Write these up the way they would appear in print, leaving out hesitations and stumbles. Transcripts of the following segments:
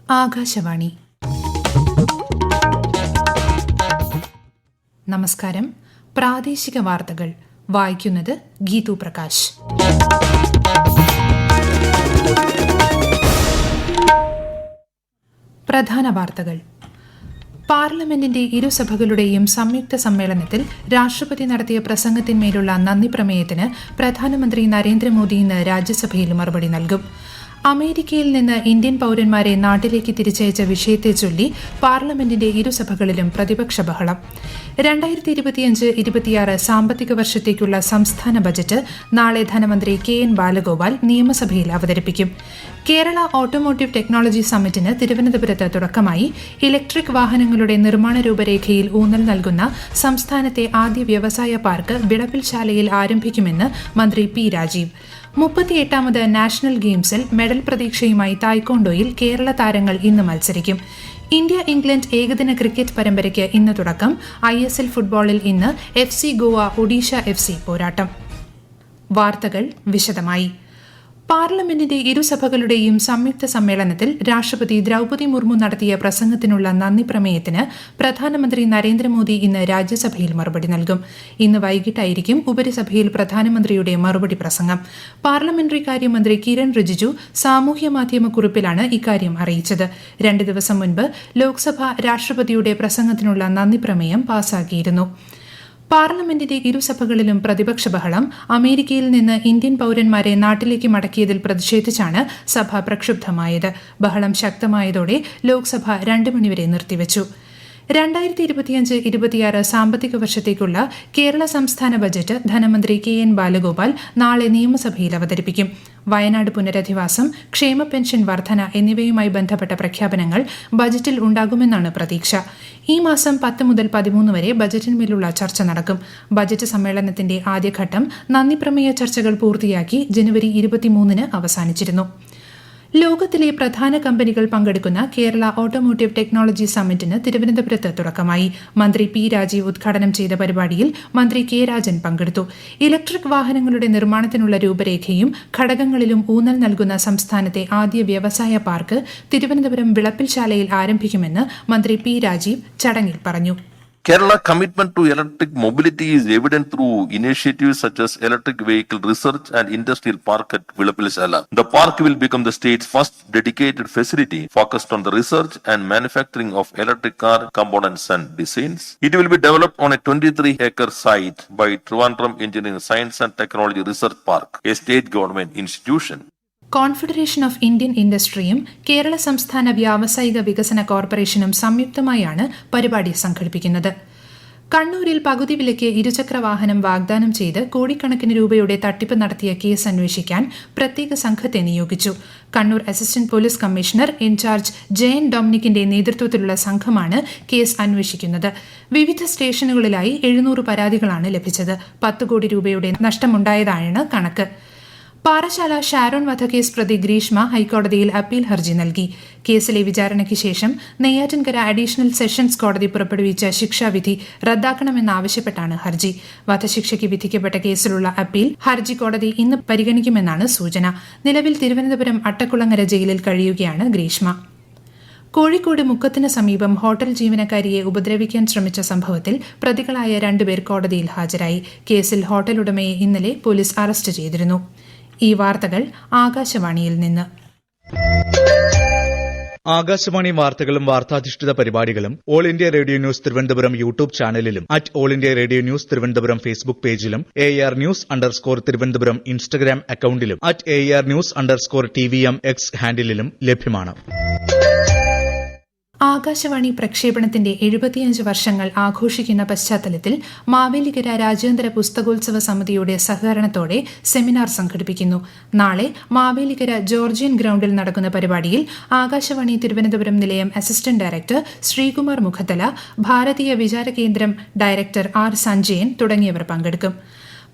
ആകാശവാണി. നമസ്കാരം. പ്രാദേശിക വാർത്തകൾ വായിക്കുന്നത് ഗീതു പ്രകാശ്. പ്രധാന വാർത്തകൾ. പാർലമെന്റിന്റെ ഇരുസഭകളുടെയും സംയുക്ത സമ്മേളനത്തിൽ രാഷ്ട്രപതി നടത്തിയ പ്രസംഗത്തിന്മേലുള്ള നന്ദി പ്രമേയത്തിന് പ്രധാനമന്ത്രി നരേന്ദ്രമോദി ഇന്ന് രാജ്യസഭയിൽ മറുപടി നൽകും. അമേരിക്കയിൽ നിന്ന് ഇന്ത്യൻ പൌരന്മാരെ നാട്ടിലേക്ക് തിരിച്ചയച്ച വിഷയത്തെ ചൊല്ലി പാർലമെന്റിന്റെ ഇരുസഭകളിലും പ്രതിപക്ഷ ബഹളം. 2025-26 സാമ്പത്തിക വർഷത്തേക്കുള്ള സംസ്ഥാന ബജറ്റ് നാളെ ധനമന്ത്രി കെ.എൻ. ബാലഗോപാൽ നിയമസഭയിൽ അവതരിപ്പിക്കും. കേരള ഓട്ടോമോട്ടീവ് ടെക്നോളജി സമ്മിറ്റിന് തിരുവനന്തപുരത്ത് തുടക്കമായി. ഇലക്ട്രിക് വാഹനങ്ങളുടെ നിർമ്മാണ രൂപരേഖയിൽ ഊന്നൽ നൽകുന്ന സംസ്ഥാനത്തെ ആദ്യ വ്യവസായ പാർക്ക് വിളപ്പിൽശാലയിൽ ആരംഭിക്കുമെന്ന് മന്ത്രി പി രാജീവ്. 38ാമത് നാഷണൽ ഗെയിംസിൽ മെഡൽ പ്രതീക്ഷയുമായി തായ്ക്കൊണ്ടോയിൽ കേരള താരങ്ങൾ ഇന്ന് മത്സരിക്കും. ഇന്ത്യ-ഇംഗ്ലണ്ട് ഏകദിന ക്രിക്കറ്റ് പരമ്പരയ്ക്ക് ഇന്ന് തുടക്കം. ISL ഫുട്ബോളിൽ ഇന്ന് FC ഗോവ ഒഡീഷ FC പോരാട്ടം. വാർത്തകൾ വിശദമായി. പാർലമെന്റിന്റെ ഇരുസഭകളുടെയും സംയുക്ത സമ്മേളനത്തിൽ രാഷ്ട്രപതി ദ്രൌപദി മുർമു നടത്തിയ പ്രസംഗത്തിനുള്ള നന്ദി പ്രമേയത്തിന് പ്രധാനമന്ത്രി നരേന്ദ്രമോദി ഇന്ന് രാജ്യസഭയിൽ മറുപടി നൽകും. ഇന്ന് വൈകിട്ടായിരിക്കും ഉപരിസഭയിൽ പ്രധാനമന്ത്രിയുടെ മറുപടി പ്രസംഗം. പാർലമെന്ററി കാര്യമന്ത്രി കിരൺ റിജിജു സാമൂഹ്യമാധ്യമ കുറിപ്പിലാണ് ഇക്കാര്യം അറിയിച്ചത്. 2 ദിവസം മുൻപ് ലോക്സഭ രാഷ്ട്രപതിയുടെ പ്രസംഗത്തിനുള്ള നന്ദി പ്രമേയം പാസാക്കിയിരുന്നു. പാർലമെന്റിന്റെ ഇരുസഭകളിലും പ്രതിപക്ഷ ബഹളം. അമേരിക്കയിൽ നിന്ന് ഇന്ത്യൻ പൌരന്മാരെ നാട്ടിലേക്ക് മടക്കിയതിൽ പ്രതിഷേധിച്ചാണ് സഭ പ്രക്ഷുബ്ധമായത്. ബഹളം ശക്തമായതോടെ ലോക്സഭ 2 മണിവരെ നിർത്തിവച്ചു. 2025-26 സാമ്പത്തിക വർഷത്തേക്കുള്ള കേരള സംസ്ഥാന ബജറ്റ് ധനമന്ത്രി കെ.എൻ. ബാലഗോപാൽ നാളെ നിയമസഭയിൽ അവതരിപ്പിക്കും. വയനാട് പുനരധിവാസം, ക്ഷേമ പെൻഷൻ വർധന എന്നിവയുമായി ബന്ധപ്പെട്ട പ്രഖ്യാപനങ്ങൾ ബജറ്റിൽ ഉണ്ടാകുമെന്നാണ് പ്രതീക്ഷ. ഈ മാസം 10 മുതൽ 13 വരെ ബജറ്റിന്മേലുള്ള ചർച്ച നടക്കും. ബജറ്റ് സമ്മേളനത്തിന്റെ ആദ്യഘട്ടം നന്ദിപ്രമേയ ചർച്ചകൾ പൂർത്തിയാക്കി ജനുവരി 23-ന് അവസാനിച്ചിരുന്നു. ലോകത്തിലെ പ്രധാന കമ്പനികൾ പങ്കെടുക്കുന്ന കേരള ഓട്ടോമോട്ടീവ് ടെക്നോളജി സമ്മിറ്റിന് തിരുവനന്തപുരത്ത് തുടക്കമായി. മന്ത്രി പി രാജീവ് ഉദ്ഘാടനം ചെയ്ത പരിപാടിയിൽ മന്ത്രി കെ രാജൻ പങ്കെടുത്തു. ഇലക്ട്രിക് വാഹനങ്ങളുടെ നിർമ്മാണത്തിനുള്ള രൂപരേഖയും ഘടകങ്ങളിലും ഊന്നൽ നൽകുന്ന സംസ്ഥാനത്തെ ആദ്യ വ്യവസായ പാർക്ക് തിരുവനന്തപുരം വിളപ്പിൽശാലയിൽ ആരംഭിക്കുമെന്ന് മന്ത്രി പി രാജീവ് ചടങ്ങിൽ പറഞ്ഞു. Kerala commitment to electric mobility is evident through initiatives such as Electric Vehicle Research and Industrial Park at Vilappilshala. The park will become the state's first dedicated facility focused on the research and manufacturing of electric car components and designs. It will be developed on a 23-acre site by Trivandrum Engineering Science and Technology Research Park, a state government institution. Confederation of Indian ഇൻഡസ്ട്രിയും കേരള സംസ്ഥാന വ്യാവസായിക വികസന കോർപ്പറേഷനും സംയുക്തമായാണ് പരിപാടി സംഘടിപ്പിക്കുന്നത്. കണ്ണൂരിൽ പകുതി വിലയ്ക്ക് ഇരുചക്രവാഹനം വാഗ്ദാനം ചെയ്ത് കോടിക്കണക്കിന് രൂപയുടെ തട്ടിപ്പ് നടത്തിയ കേസ് അന്വേഷിക്കാൻ പ്രത്യേക സംഘത്തെ നിയോഗിച്ചു. Kannur assistant police commissioner in charge Jayan ഡൊമിനിക്കിന്റെ നേതൃത്വത്തിലുള്ള സംഘമാണ് കേസ് അന്വേഷിക്കുന്നത്. വിവിധ സ്റ്റേഷനുകളിലായി 700 പരാതികളാണ് ലഭിച്ചത്. 10 കോടി രൂപയുടെ നഷ്ടമുണ്ടായതാണ് കണക്ക്. പാറശാല ഷാരോൺ വധക്കേസ് പ്രതി ഗ്രീഷ്മ ഹൈക്കോടതിയിൽ അപ്പീൽ ഹർജി നൽകി. കേസിലെ വിചാരണയ്ക്ക് ശേഷം നെയ്യാറ്റിൻകര അഡീഷണൽ സെഷൻസ് കോടതി പുറപ്പെടുവിച്ച ശിക്ഷാവിധി റദ്ദാക്കണമെന്നാവശ്യപ്പെട്ടാണ് ഹർജി. വധശിക്ഷയ്ക്ക് വിധിക്കപ്പെട്ട കേസിലുള്ള അപ്പീൽ ഹർജി കോടതി ഇന്ന് പരിഗണിക്കുമെന്നാണ് സൂചന. നിലവിൽ തിരുവനന്തപുരം അട്ടക്കുളങ്ങര ജയിലിൽ കഴിയുകയാണ് ഗ്രീഷ്മ. കോഴിക്കോട് മുക്കത്തിന് സമീപം ഹോട്ടൽ ജീവനക്കാരിയെ ഉപദ്രവിക്കാൻ ശ്രമിച്ച സംഭവത്തിൽ പ്രതികളായ 2 പേർ കോടതിയിൽ ഹാജരായി. കേസിൽ ഹോട്ടൽ ഉടമയെ ഇന്നലെ പോലീസ് അറസ്റ്റ് ചെയ്തിരുന്നു. ഈ വാർത്തകൾ ആകാശവാണിയിൽ നിന്ന്. ആകാശവാണി വാർത്തകളും വാർത്താധിഷ്ഠിത പരിപാടികളും all India radio news Thiruvananthapuram YouTube ചാനലിലും all India radio news Thiruvananthapuram Facebook പേജിലും AR News_ തിരുവനന്തപുരം ഇൻസ്റ്റഗ്രാം അക്കൌണ്ടിലും AR News_TVM X ഹാൻഡിലും ലഭ്യമാണ്. ആകാശവാണി പ്രക്ഷേപണത്തിന്റെ 75 വർഷങ്ങൾ ആഘോഷിക്കുന്ന പശ്ചാത്തലത്തിൽ മാവേലിക്കര രാജ്യാന്തര പുസ്തകോത്സവ സമിതിയുടെ സഹകരണത്തോടെ സെമിനാർ സംഘടിപ്പിക്കുന്നു. നാളെ മാവേലിക്കര ജോർജിയൻ ഗ്രൌണ്ടിൽ നടക്കുന്ന പരിപാടിയിൽ ആകാശവാണി തിരുവനന്തപുരം നിലയം അസിസ്റ്റന്റ് ഡയറക്ടർ ശ്രീകുമാർ മുഖത്തല, ഭാരതീയ വിചാര കേന്ദ്രം ഡയറക്ടർ R സഞ്ജയൻ തുടങ്ങിയവർ പങ്കെടുക്കും.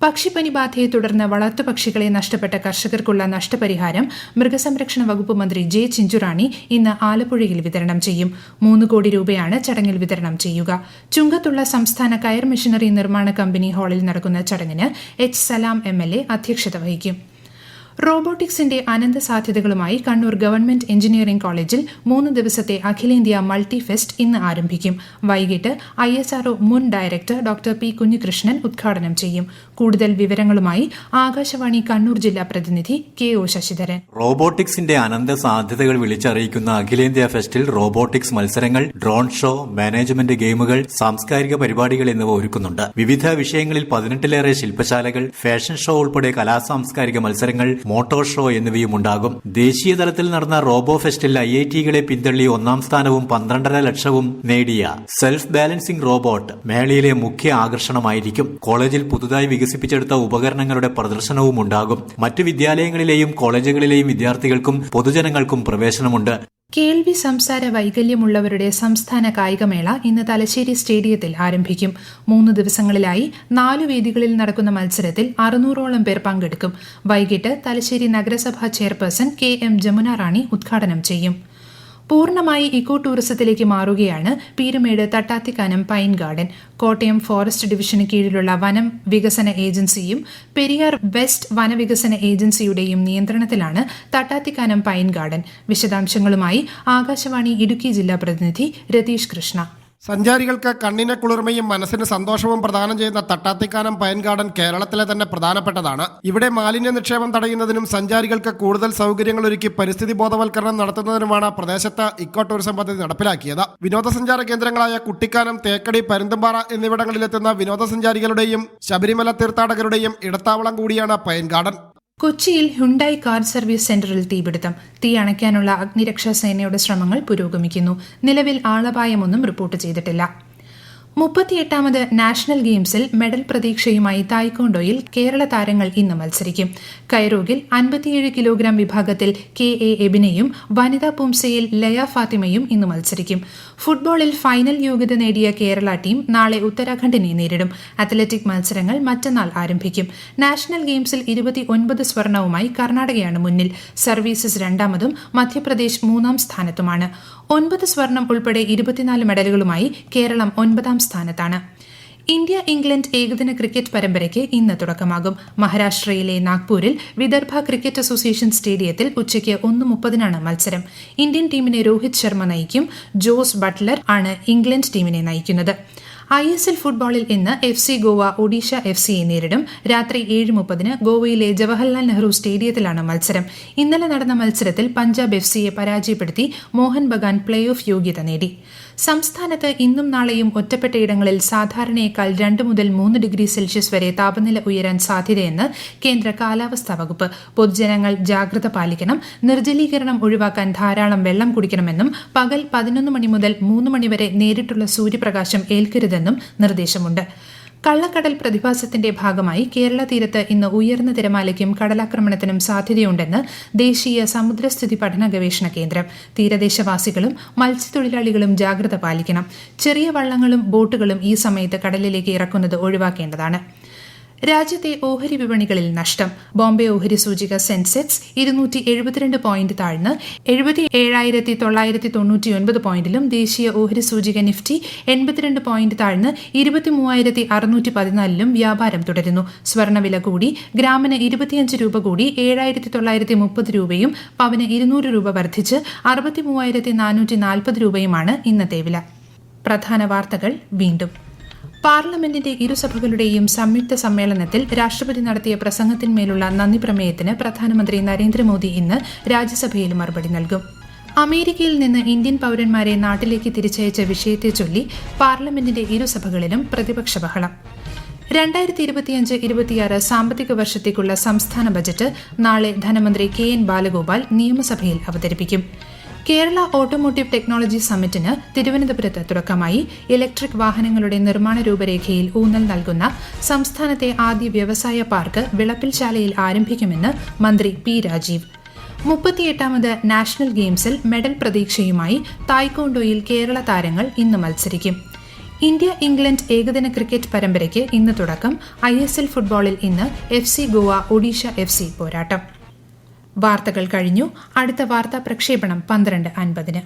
പക്ഷിപ്പനി ബാധയെ തുടർന്ന് വളർത്തുപക്ഷികളെ നഷ്ടപ്പെട്ട കർഷകർക്കുള്ള നഷ്ടപരിഹാരം മൃഗസംരക്ഷണ വകുപ്പ് മന്ത്രി ജെ ചിഞ്ചുറാണി ഇന്ന് ആലപ്പുഴയിൽ വിതരണം ചെയ്യും. 3 കോടി രൂപയാണ് ചടങ്ങിൽ വിതരണം ചെയ്യുക. ചുങ്കത്തുള്ള സംസ്ഥാന കയർ മെഷീനറി നിർമ്മാണ കമ്പനി ഹാളിൽ നടക്കുന്ന ചടങ്ങിന് H. സലാം MLA അധ്യക്ഷത വഹിക്കും. റോബോട്ടിക്സിന്റെ അനന്ത സാധ്യതകളുമായി കണ്ണൂർ ഗവൺമെന്റ് എഞ്ചിനീയറിംഗ് കോളേജിൽ 3 ദിവസത്തെ അഖിലേന്ത്യാ മൾട്ടി ഫെസ്റ്റ് ഇന്ന് ആരംഭിക്കും. വൈകിട്ട് ISRO മുൻ ഡയറക്ടർ ഡോക്ടർ പി കുഞ്ഞികൃഷ്ണൻ ഉദ്ഘാടനം ചെയ്യും. കൂടുതൽ വിവരങ്ങളുമായി ആകാശവാണി കണ്ണൂർ ജില്ലാ പ്രതിനിധി KO ശശിധരൻ. റോബോട്ടിക്സിന്റെ അനന്ത സാധ്യതകൾ വിളിച്ചറിയിക്കുന്ന അഖിലേന്ത്യാ ഫെസ്റ്റിൽ റോബോട്ടിക്സ് മത്സരങ്ങൾ, ഡ്രോൺ ഷോ, മാനേജ്മെന്റ് ഗെയിമുകൾ, സാംസ്കാരിക പരിപാടികൾ എന്നിവ ഒരുക്കുന്നുണ്ട്. വിവിധ വിഷയങ്ങളിൽ 18ലേറെ ശില്പശാലകൾ, ഫാഷൻ ഷോ ഉൾപ്പെടെ കലാസാംസ്കാരിക മത്സരങ്ങൾ, മോട്ടോർ ഷോ എന്നിവയും ഉണ്ടാകും. ദേശീയ തലത്തിൽ നടന്ന റോബോ ഫെസ്റ്റിൽ IIT-കളെ പിന്തള്ളി 1ാം സ്ഥാനവും 12.5 ലക്ഷവും നേടിയ സെൽഫ് ബാലൻസിംഗ് റോബോട്ട് മേളയിലെ മുഖ്യ ആകർഷണമായിരിക്കും. കോളേജിൽ പുതുതായി വികസിപ്പിച്ചെടുത്ത ഉപകരണങ്ങളുടെ പ്രദർശനവും ഉണ്ടാകും. മറ്റു വിദ്യാലയങ്ങളിലെയും കോളേജുകളിലെയും വിദ്യാർത്ഥികൾക്കും പൊതുജനങ്ങൾക്കും പ്രവേശനമുണ്ട്. കേൾവി സംസാര വൈകല്യമുള്ളവരുടെ സംസ്ഥാന കായികമേള ഇന്ന് തലശ്ശേരി സ്റ്റേഡിയത്തിൽ ആരംഭിക്കും. 3 ദിവസങ്ങളിലായി 4 വേദികളിൽ നടക്കുന്ന മത്സരത്തിൽ 600ഓളം പേർ പങ്കെടുക്കും. വൈകിട്ട് തലശ്ശേരി നഗരസഭാ ചെയർപേഴ്സൺ KM ജമുന റാണി ഉദ്ഘാടനം ചെയ്യും. പൂർണ്ണമായി ഇക്കോ ടൂറിസത്തിലേക്ക് മാറുകയാണ് Peermade Thattathikanam pine garden. Kottayam forest ഡിവിഷന് കീഴിലുള്ള വനം വികസന ഏജൻസിയും പെരിയാർ വെസ്റ്റ് വനവികസന ഏജൻസിയുടെയും നിയന്ത്രണത്തിലാണ് തട്ടാത്തിക്കാനം പൈൻ ഗാർഡൻ. വിശദാംശങ്ങളുമായി ആകാശവാണി ഇടുക്കി ജില്ലാ പ്രതിനിധി രതീഷ് കൃഷ്ണ. സഞ്ചാരികൾക്ക് കണ്ണിന് കുളിർമയും മനസ്സിന് സന്തോഷവും പ്രദാനം ചെയ്യുന്ന തട്ടാത്തിക്കാനം പൈൻ ഗാർഡൻ കേരളത്തിലെ തന്നെ പ്രധാനപ്പെട്ടതാണ്. ഇവിടെ മാലിന്യ നിക്ഷേപം തടയുന്നതിനും സഞ്ചാരികൾക്ക് കൂടുതൽ സൗകര്യങ്ങൾ ഒരുക്കി പരിസ്ഥിതി ബോധവൽക്കരണം നടത്തുന്നതിനുമാണ് പ്രദേശത്ത് ഇക്കോ ടൂറിസം പദ്ധതി നടപ്പിലാക്കിയത്. വിനോദസഞ്ചാര കേന്ദ്രങ്ങളായ കുട്ടിക്കാനം, തേക്കടി, പരുന്തുംപാറ എന്നിവിടങ്ങളിലെത്തുന്ന വിനോദസഞ്ചാരികളുടെയും ശബരിമല തീർത്ഥാടകരുടെയും ഇടത്താവളം കൂടിയാണ് പൈൻ ഗാർഡൻ. കൊച്ചിയിൽ ഹ്യുണ്ടായി കാർ സർവീസ് സെന്ററിൽ തീപിടുത്തം. തീ അണയ്ക്കാനുള്ള അഗ്നിരക്ഷാ സേനയുടെ ശ്രമങ്ങൾ പുരോഗമിക്കുന്നു. നിലവിൽ ആളപായമൊന്നും റിപ്പോർട്ട് ചെയ്തിട്ടില്ല. 38ാമത് നാഷണൽ ഗെയിംസിൽ മെഡൽ പ്രതീക്ഷയുമായി തായ്ക്കൊണ്ടോയിൽ കേരള താരങ്ങൾ ഇന്ന് മത്സരിക്കും. കൈറോഗിൽ 57 കിലോഗ്രാം വിഭാഗത്തിൽ KA എബിനയും വനിതാ പുംസയിൽ ലയ ഫാത്തിമയും ഇന്ന് മത്സരിക്കും. ഫുട്ബോളിൽ ഫൈനൽ യോഗ്യത നേടിയ കേരള ടീം നാളെ ഉത്തരാഖണ്ഡിനെ നേരിടും. അത്ലറ്റിക് മത്സരങ്ങൾ മറ്റന്നാൾ ആരംഭിക്കും. നാഷണൽ ഗെയിംസിൽ 29 സ്വർണവുമായി കർണാടകയാണ് മുന്നിൽ. സർവീസസ് 2ാമതും മധ്യപ്രദേശ് 3ാം സ്ഥാനത്തുമാണ്. 9 സ്വർണം ഉൾപ്പെടെ 24 മെഡലുകളുമായി കേരളം 9ാം സ്ഥാനത്താണ്. ഇന്ത്യ ഇംഗ്ലണ്ട് ഏകദിന ക്രിക്കറ്റ് പരമ്പരയ്ക്ക് ഇന്ന് തുടക്കമാകും. മഹാരാഷ്ട്രയിലെ നാഗ്പൂരിൽ വിദർഭ ക്രിക്കറ്റ് അസോസിയേഷൻ സ്റ്റേഡിയത്തിൽ ഉച്ചയ്ക്ക് 1:30 മത്സരം. ഇന്ത്യൻ ടീമിനെ രോഹിത് ശർമ്മ നയിക്കും. ജോസ് ബട്ട്ലർ ആണ് ഇംഗ്ലണ്ട് ടീമിനെ നയിക്കുന്നത്. ISL ഫുട്ബോളിൽ ഇന്ന് FC ഗോവ ഒഡീഷ FCയെ നേരിടും. രാത്രി 7:30 ഗോവയിലെ ജവഹർലാൽ നെഹ്റു സ്റ്റേഡിയത്തിലാണ് മത്സരം. ഇന്നലെ നടന്ന മത്സരത്തിൽ പഞ്ചാബ് FCയെ പരാജയപ്പെടുത്തി മോഹൻ ബഗാൻ പ്ലേ ഓഫ് യോഗ്യത നേടി. സംസ്ഥാനത്ത് ഇന്നും നാളെയും ഒറ്റപ്പെട്ടയിടങ്ങളിൽ സാധാരണയേക്കാൾ 2 മുതൽ 3 ഡിഗ്രി സെൽഷ്യസ് വരെ താപനില ഉയരാൻ സാധ്യതയെന്ന് കേന്ദ്ര കാലാവസ്ഥാ വകുപ്പ്. പൊതുജനങ്ങൾ ജാഗ്രത പാലിക്കണം. നിർജ്ജലീകരണം ഒഴിവാക്കാൻ ധാരാളം വെള്ളം കുടിക്കണമെന്നും പകൽ 11 മണി മുതൽ 3 മണി വരെ നേരിട്ടുള്ള സൂര്യപ്രകാശം ഏൽക്കരുതെന്നും നിർദ്ദേശമുണ്ട്. കള്ളക്കടൽ പ്രതിഭാസത്തിന്റെ ഭാഗമായി കേരള തീരത്ത് ഇന്ന് ഉയർന്ന തിരമാലയ്ക്കും കടലാക്രമണത്തിനും സാധ്യതയുണ്ടെന്ന് ദേശീയ സമുദ്രസ്ഥിതി പഠന ഗവേഷണ കേന്ദ്രം. തീരദേശവാസികളും മത്സ്യത്തൊഴിലാളികളും ജാഗ്രത പാലിക്കണം. ചെറിയ വള്ളങ്ങളും ബോട്ടുകളും ഈ സമയത്ത് കടലിലേക്ക് ഇറക്കുന്നത് ഒഴിവാക്കേണ്ടതാണ്. രാജ്യത്തെ ഓഹരി വിപണികളിൽ നഷ്ടം. ബോംബെ ഓഹരി സൂചിക സെൻസെക്സ് 272 പോയിന്റ് താഴ്ന്ന് 77,999 പോയിന്റിലും ദേശീയ ഓഹരി സൂചിക നിഫ്റ്റി 82 പോയിന്റ് താഴ്ന്ന് 23,614 വ്യാപാരം തുടരുന്നു. സ്വർണ്ണവില കൂടി. ഗ്രാമിന് 25 രൂപ കൂടി 7,930 രൂപയും പവന് 200 രൂപ വർദ്ധിച്ച് 63,440 രൂപയുമാണ് ഇന്നത്തെ വില. പ്രധാന വാർത്തകൾ വീണ്ടും. പാർലമെന്റിന്റെ ഇരുസഭകളുടെയും സംയുക്ത സമ്മേളനത്തിൽ രാഷ്ട്രപതി നടത്തിയ പ്രസംഗത്തിന്മേലുള്ള നന്ദി പ്രമേയത്തിന് പ്രധാനമന്ത്രി നരേന്ദ്രമോദി ഇന്ന് രാജ്യസഭയിൽ മറുപടി നൽകും. അമേരിക്കയിൽ നിന്ന് ഇന്ത്യൻ പൌരന്മാരെ നാട്ടിലേക്ക് തിരിച്ചയച്ച വിഷയത്തെ ചൊല്ലി പാർലമെന്റിന്റെ ഇരുസഭകളിലും പ്രതിപക്ഷ ബഹളം. 2025-26 സാമ്പത്തിക വർഷത്തേക്കുള്ള സംസ്ഥാന ബജറ്റ് നാളെ ധനമന്ത്രി KN ബാലഗോപാൽ നിയമസഭയിൽ അവതരിപ്പിക്കും. കേരള ഓട്ടോമോട്ടീവ് ടെക്നോളജി സമ്മിറ്റിന് തിരുവനന്തപുരത്ത് തുടക്കമായി. ഇലക്ട്രിക് വാഹനങ്ങളുടെ നിർമ്മാണ രൂപരേഖയിൽ ഊന്നൽ നൽകുന്ന സംസ്ഥാനത്തെ ആദ്യ വ്യവസായ പാർക്ക് വിളപ്പിൽശാലയിൽ ആരംഭിക്കുമെന്ന് മന്ത്രി P രാജീവ്. 38ാമത് നാഷണൽ ഗെയിംസിൽ മെഡൽ പ്രതീക്ഷയുമായി തായ്ക്കൊണ്ടോയിൽ കേരള താരങ്ങൾ ഇന്ന് മത്സരിക്കും. ഇന്ത്യ ഇംഗ്ലണ്ട് ഏകദിന ക്രിക്കറ്റ് പരമ്പരയ്ക്ക് ഇന്ന് തുടക്കം. ISL ഫുട്ബോളിൽ ഇന്ന് FC ഗോവ ഒഡീഷ FC പോരാട്ടം. വാർത്തകൾ കഴിഞ്ഞു. അടുത്ത വാർത്താ പ്രക്ഷേപണം 12:50.